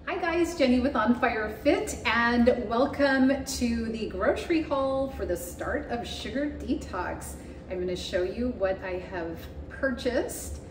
Hi guys, Jenny with On Fire Fit, and welcome to the grocery haul for the start of Sugar Detox. I'm going to show you what I have purchased,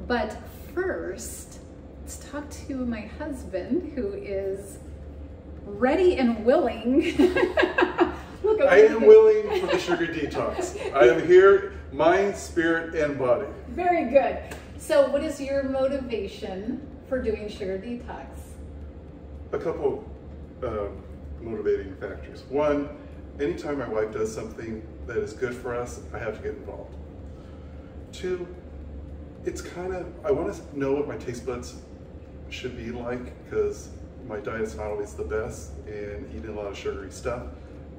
but first, let's talk to my husband who is ready and willing. I am willing for the Sugar Detox. I am here, mind, spirit, and body. Very good. So what is your motivation for doing Sugar Detox? A couple motivating factors. One, anytime my wife does something that is good for us, I have to get involved. Two, it's kind of, I want to know what my taste buds should be like, because my diet's not always the best, and eating a lot of sugary stuff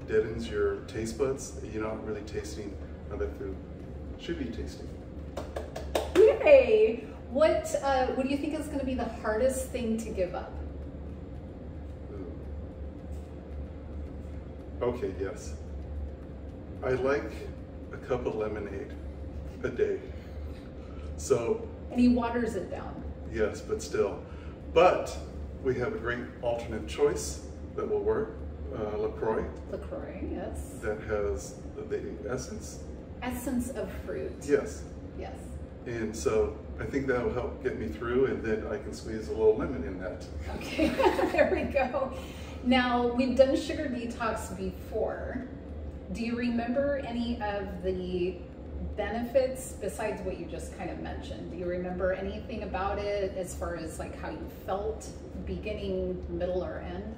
deadens your taste buds. You're not really tasting how that food should be tasting. Yay! What do you think is going to be the hardest thing to give up? Okay, yes. I like a cup of lemonade a day. So. And he waters it down. Yes, but still. But we have a great alternate choice that will work. LaCroix. LaCroix, yes. That has the essence. Essence of fruit. Yes. Yes. And so I think that will help get me through, and then I can squeeze a little lemon in that. Okay, there we go. Now, we've done Sugar Detox before. Do you remember any of the benefits besides what you just kind of mentioned? Do you remember anything about it as far as like how you felt beginning, middle, or end?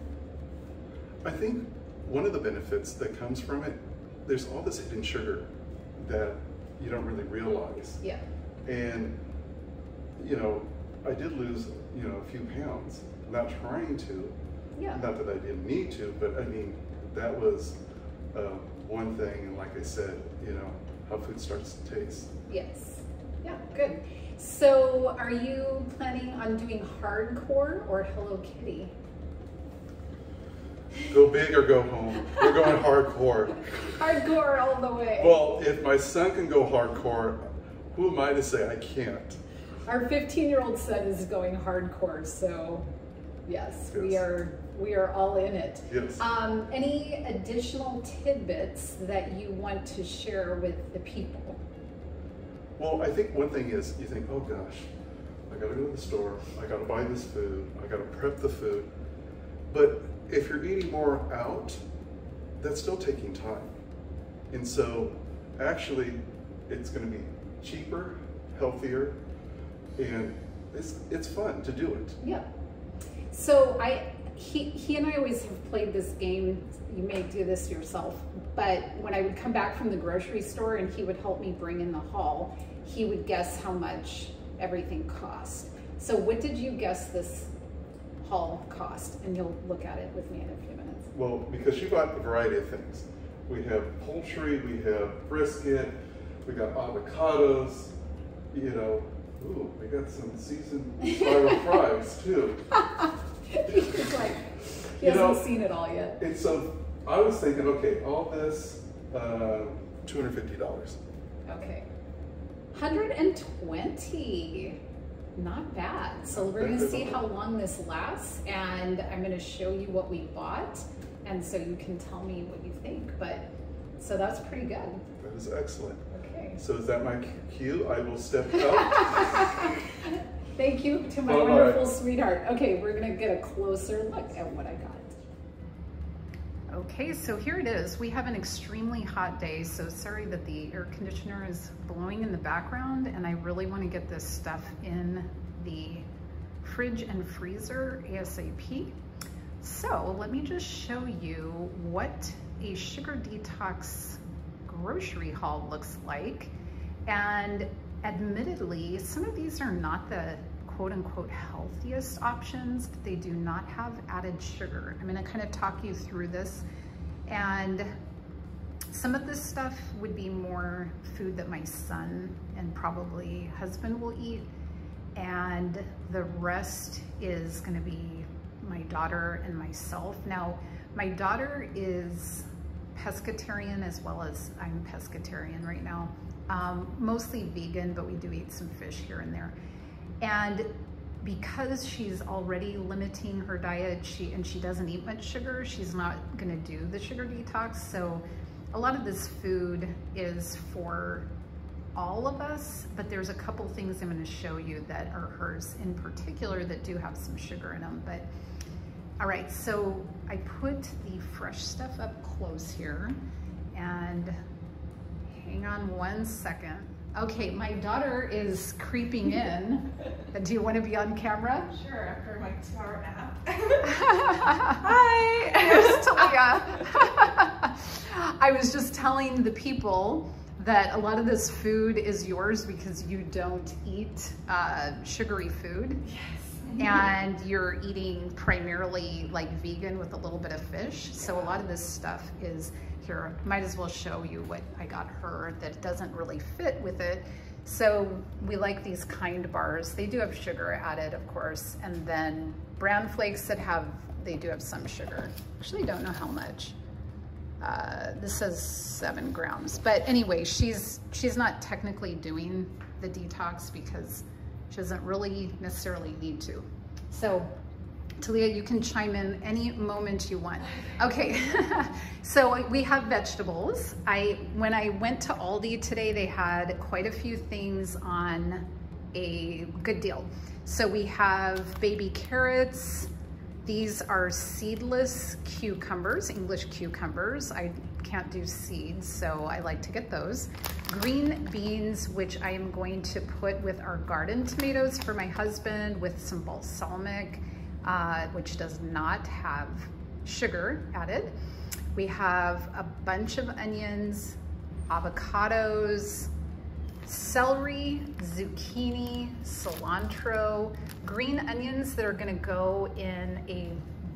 I think one of the benefits that comes from it, there's all this hidden sugar that you don't really realize. Yeah. And, you know, I did lose, you know, a few pounds, not trying to. Yeah. Not that I didn't need to, but I mean, that was one thing. And like I said, you know, how food starts to taste. Yes. Yeah, good. So are you planning on doing hardcore or Hello Kitty? Go big or go home. We're going hardcore. Hardcore all the way. Well, if my son can go hardcore, who am I to say I can't? Our 15-year-old son is going hardcore, so yes. We are all in it. Yes. Any additional tidbits that you want to share with the people? Well, I think one thing is you think, oh gosh, I gotta go to the store, I gotta buy this food, I gotta prep the food. But if you're eating more out, that's still taking time. And so actually it's gonna be cheaper, healthier, and it's fun to do it. Yeah. So he and I always have played this game. You may do this yourself, but when I would come back from the grocery store and he would help me bring in the haul, he would guess how much everything cost. So what did you guess this haul cost? And you'll look at it with me in a few minutes. Well, because you got a variety of things. We have poultry, we have brisket, we got avocados, you know, ooh, we got some seasoned spiral fries too. He's like, he hasn't seen it all yet. And so I was thinking, okay, all this, $250. Okay. 120. Not bad. So we're going to see how long this lasts, and I'm going to show you what we bought, and so you can tell me what you think. But so that's pretty good. That is excellent. Okay. So is that my cue? I will step out. Thank you to my wonderful sweetheart. Okay, we're going to get a closer look at what I got. Okay, so here it is. We have an extremely hot day, so sorry that the air conditioner is blowing in the background, and I really want to get this stuff in the fridge and freezer ASAP. So let me just show you what a Sugar Detox grocery haul looks like. And admittedly, some of these are not the quote-unquote healthiest options, but they do not have added sugar. I'm gonna kind of talk you through this, and some of this stuff would be more food that my son and probably husband will eat, and the rest is gonna be my daughter and myself. Now, my daughter is pescatarian as well as I'm pescatarian right now. Mostly vegan, but we do eat some fish here and there. And because she's already limiting her diet, she doesn't eat much sugar, she's not gonna do the sugar detox. So a lot of this food is for all of us, but there's a couple things I'm gonna show you that are hers in particular that do have some sugar in them. But all right, so I put the fresh stuff up close here, and hang on one second. Okay, my daughter is creeping in. Do you want to be on camera? Sure, after my 2-hour nap. Hi! Here's Talia. I was just telling the people that a lot of this food is yours because you don't eat sugary food. Yes. And you're eating primarily like vegan with a little bit of fish. So a lot of this stuff is here. Might as well show you what I got her that doesn't really fit with it. So we like these Kind bars. They do have sugar added, of course. And then bran flakes they do have some sugar. Actually, don't know how much. This says 7 grams. But anyway, she's not technically doing the detox because she doesn't really necessarily need to. So Talia, you can chime in any moment you want. Okay, so we have vegetables. When I went to Aldi today, they had quite a few things on a good deal. So we have baby carrots. These are seedless cucumbers, English cucumbers. I can't do seeds, so I like to get those. Green beans, which I am going to put with our garden tomatoes for my husband with some balsamic, which does not have sugar added. We have a bunch of onions, avocados, celery, zucchini, cilantro, green onions that are gonna go in a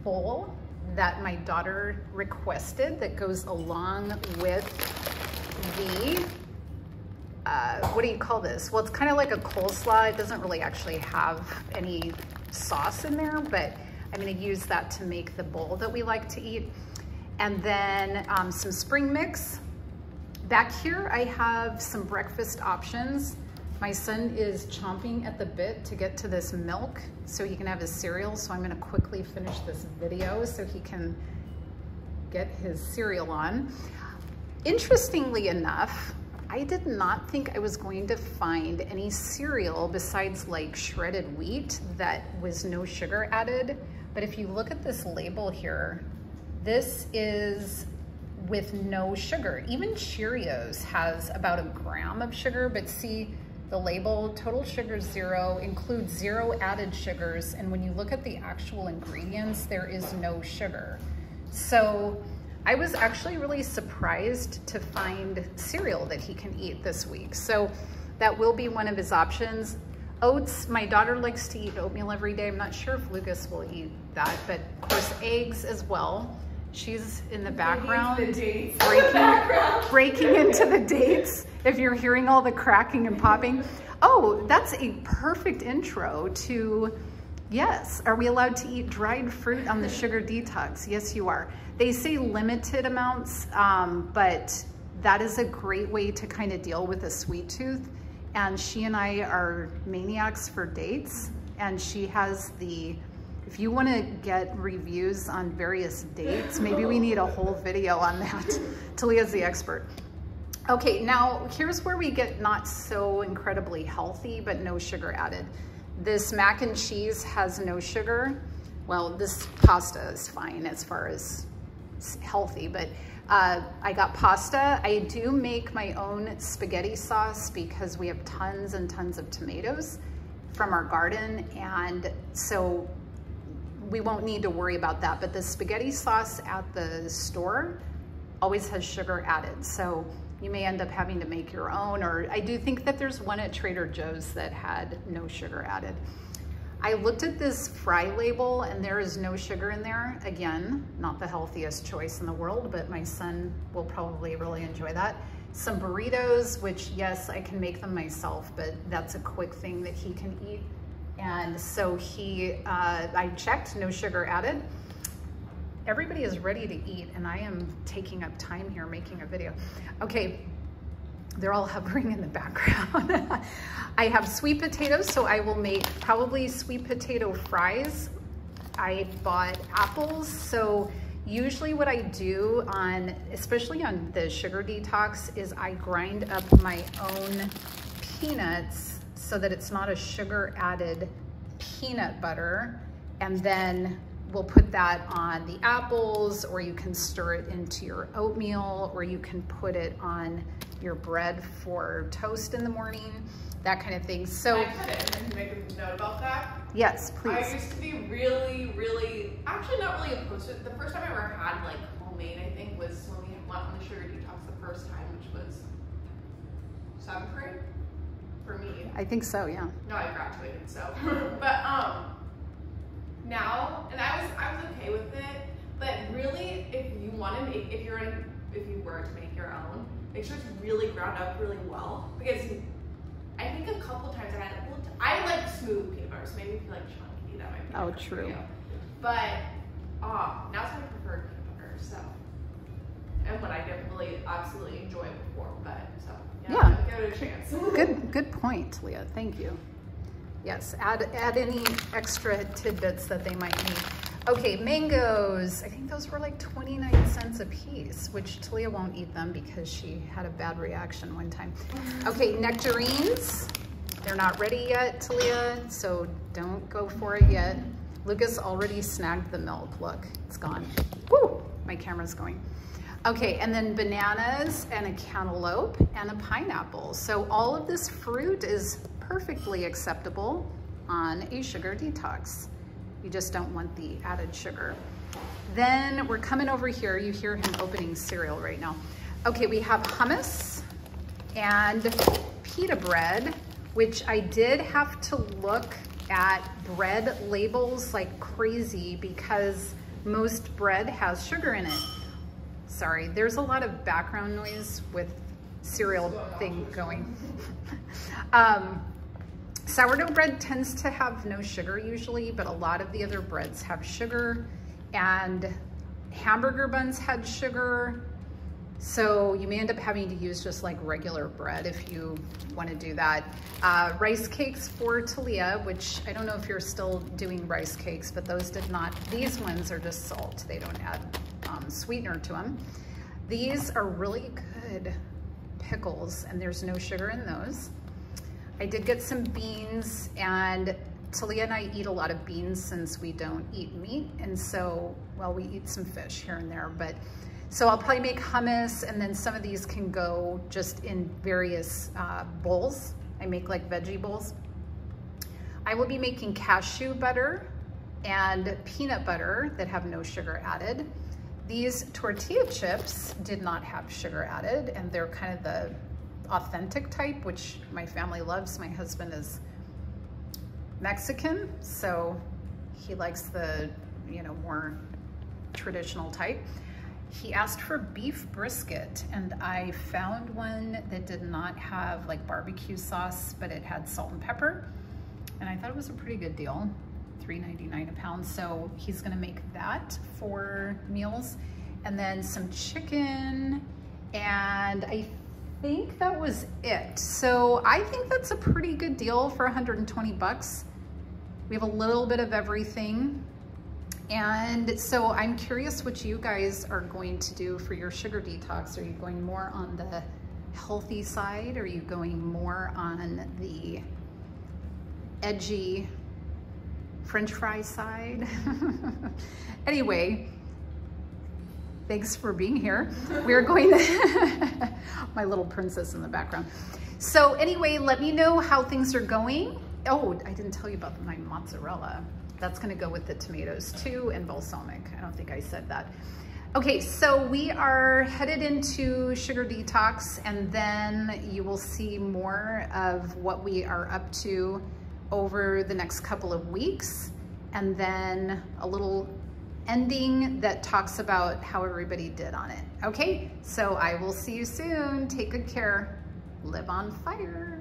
bowl that my daughter requested that goes along with the, what do you call this? Well, it's kind of like a coleslaw. It doesn't really actually have any sauce in there, but I'm gonna use that to make the bowl that we like to eat. And then some spring mix. Back here, I have some breakfast options. My son is chomping at the bit to get to this milk so he can have his cereal. So I'm gonna quickly finish this video so he can get his cereal on. Interestingly enough, I did not think I was going to find any cereal besides like shredded wheat that was no sugar added. But if you look at this label here, this is with no sugar. Even Cheerios has about 1 gram of sugar, but see the label, total sugar 0, includes 0 added sugars. And when you look at the actual ingredients, there is no sugar. So I was actually really surprised to find cereal that he can eat this week. So that will be one of his options. Oats, my daughter likes to eat oatmeal every day. I'm not sure if Lucas will eat that, but of course eggs as well. She's in the background, breaking into the dates. If you're hearing all the cracking and popping. Oh, that's a perfect intro to, yes, are we allowed to eat dried fruit on the sugar detox? Yes, you are. They say limited amounts, but that is a great way to kind of deal with a sweet tooth. And she and I are maniacs for dates, and she has the, if you want to get reviews on various dates, maybe we need a whole video on that. Talia's the expert. Okay, now here's where we get not so incredibly healthy, but no sugar added. This mac and cheese has no sugar. Well, this pasta is fine as far as healthy, but I got pasta. I do make my own spaghetti sauce because we have tons and tons of tomatoes from our garden, and so we won't need to worry about that. But the spaghetti sauce at the store always has sugar added, so you may end up having to make your own, or I do think that there's one at Trader Joe's that had no sugar added. I looked at this fry label and there is no sugar in there. Again, not the healthiest choice in the world, but my son will probably really enjoy that. Some burritos, which yes, I can make them myself, but that's a quick thing that he can eat. And so I checked, no sugar added. Everybody is ready to eat and I am taking up time here making a video. Okay, They're all hovering in the background. I have sweet potatoes, so I will make probably sweet potato fries. I bought apples, so usually what I do especially on the Sugar Detox, is I grind up my own peanuts so that it's not a sugar added peanut butter, and then we'll put that on the apples, or you can stir it into your oatmeal, or you can put it on your bread for toast in the morning, that kind of thing. So I can make a note about that. Yes, please. I used to be really, actually not really opposed to it. The first time I ever had like homemade, I think, was when we went on the Sugar Detox the first time, which was 7th grade for me. I think so, yeah. No, I graduated, so. But now, and I was okay with it, but really, if you want to make, if you were to make your own, make sure it's really ground up really well, because I think a couple times I like smooth peanut butter, so maybe if you like chunky, that might be Oh, different for true. you. But now it's my preferred peanut butter, so, and what I didn't really absolutely enjoy before, but so Yeah. give it a chance. Good point, Leah. Thank you. Yes, add any extra tidbits that they might need. Okay, mangoes. I think those were like 29 cents a piece, which Talia won't eat them because she had a bad reaction one time. Okay, nectarines. They're not ready yet, Talia, so don't go for it yet. Lucas already snagged the milk. Look, it's gone. Woo! My camera's going. Okay, and then bananas and a cantaloupe and a pineapple. So all of this fruit is perfectly acceptable on a Sugar Detox. You just don't want the added sugar. Then we're coming over here. You hear him opening cereal right now. Okay, we have hummus and pita bread, which I did have to look at bread labels like crazy because most bread has sugar in it. Sorry, there's a lot of background noise with cereal thing going. Sourdough bread tends to have no sugar usually, but a lot of the other breads have sugar, and hamburger buns had sugar. So you may end up having to use just like regular bread if you want to do that. Rice cakes for Talia, which I don't know if you're still doing rice cakes, but those did not. These ones are just salt. They don't add sweetener to them. These are really good pickles, and there's no sugar in those. I did get some beans, and Talia and I eat a lot of beans since we don't eat meat, and so, well, we eat some fish here and there, but so I'll probably make hummus, and then some of these can go just in various bowls. I make like veggie bowls. I will be making cashew butter and peanut butter that have no sugar added. These tortilla chips did not have sugar added, and they're kind of the authentic type, which my family loves. My husband is Mexican, so he likes the, you know, more traditional type. He asked for beef brisket, and I found one that did not have like barbecue sauce, but it had salt and pepper, and I thought it was a pretty good deal, $3.99 a pound. So he's gonna make that for meals, and then some chicken, and I think that was it. So I think that's a pretty good deal for 120 bucks. We have a little bit of everything. And so I'm curious what you guys are going to do for your Sugar Detox. Are you going more on the healthy side? Are you going more on the edgy French fry side? Anyway, thanks for being here. We're going to, my little princess in the background. So anyway, let me know how things are going. Oh, I didn't tell you about my mozzarella. That's gonna go with the tomatoes too, and balsamic. I don't think I said that. Okay, so we are headed into Sugar Detox, and then you will see more of what we are up to over the next couple of weeks, and then a little ending that talks about how everybody did on it. Okay, so I will see you soon. Take good care. Live on fire.